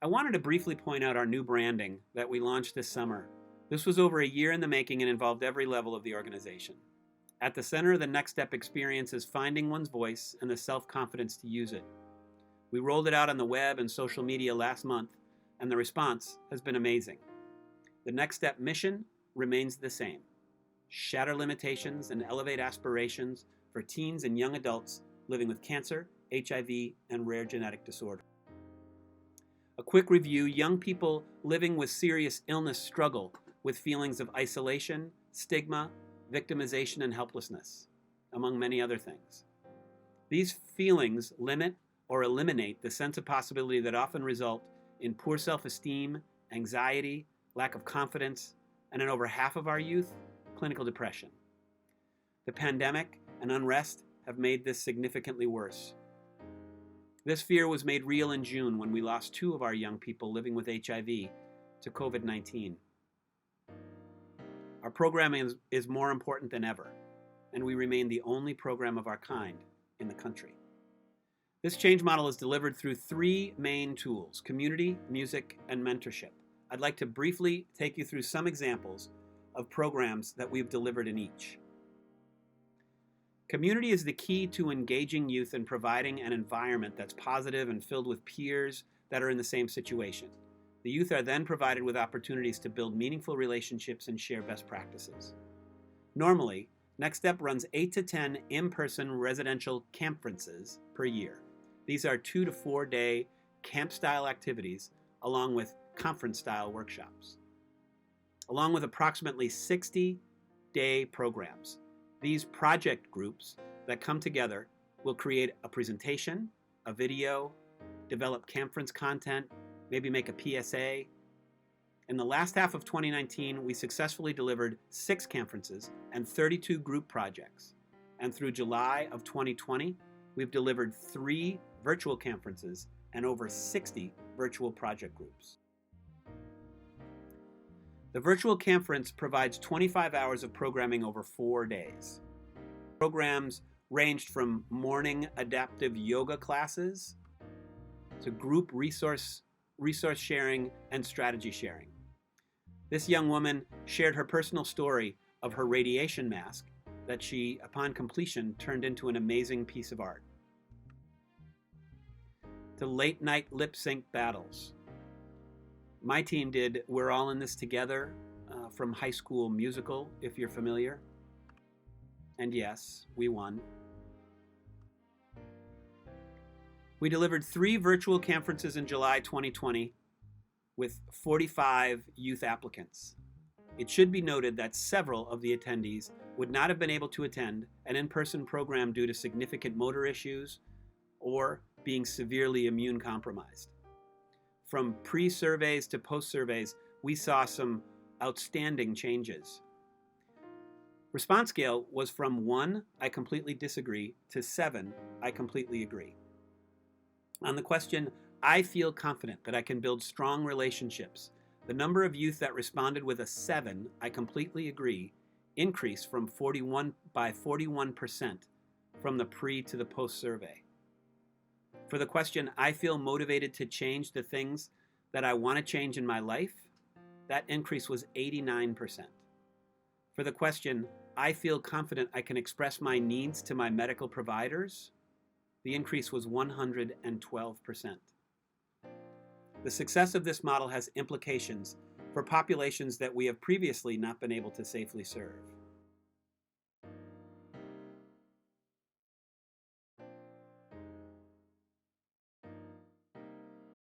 I wanted to briefly point out our new branding that we launched this summer. This was over a year in the making and involved every level of the organization. At the center of the Next Step experience is finding one's voice and the self-confidence to use it. We rolled it out on the web and social media last month, and the response has been amazing. The Next Step mission remains the same: shatter limitations and elevate aspirations for teens and young adults living with cancer, HIV, and rare genetic disorder. A quick review: young people living with serious illness struggle with feelings of isolation, stigma, victimization, and helplessness, among many other things. These feelings limit or eliminate the sense of possibility that often result in poor self-esteem, anxiety, lack of confidence, and in over half of our youth, clinical depression. The pandemic and unrest have made this significantly worse. This fear was made real in June when we lost 2 of our young people living with HIV to COVID-19. Our programming is more important than ever, and we remain the only program of our kind in the country. This change model is delivered through 3 main tools: community, music, and mentorship. I'd like to briefly take you through some examples of programs that we've delivered in each. Community is the key to engaging youth and providing an environment that's positive and filled with peers that are in the same situation. The youth are then provided with opportunities to build meaningful relationships and share best practices. Normally, Next Step runs 8 to 10 in-person residential campferences per year. These are 2 to 4 day camp-style activities along with conference-style workshops, along with approximately 60 day programs. These project groups that come together will create a presentation, a video, develop conference content, maybe make a PSA. In the last half of 2019, we successfully delivered 6 conferences and 32 group projects. And through July of 2020, we've delivered 3 virtual conferences and over 60 virtual project groups. The virtual conference provides 25 hours of programming over 4 days. Programs ranged from morning adaptive yoga classes to group resource sharing and strategy sharing. This young woman shared her personal story of her radiation mask that she, upon completion, turned into an amazing piece of art. To late night lip sync battles. My team did We're All in This Together from High School Musical, if you're familiar. And yes, we won. We delivered 3 virtual conferences in July 2020 with 45 youth applicants. It should be noted that several of the attendees would not have been able to attend an in-person program due to significant motor issues or being severely immune compromised. From pre-surveys to post-surveys, we saw some outstanding changes. Response scale was from 1, I completely disagree, to 7, I completely agree. On the question, I feel confident that I can build strong relationships, the number of youth that responded with a 7, I completely agree, increased by 41% from the pre to the post survey. For the question, I feel motivated to change the things that I want to change in my life, that increase was 89%. For the question, I feel confident I can express my needs to my medical providers, the increase was 112%. The success of this model has implications for populations that we have previously not been able to safely serve.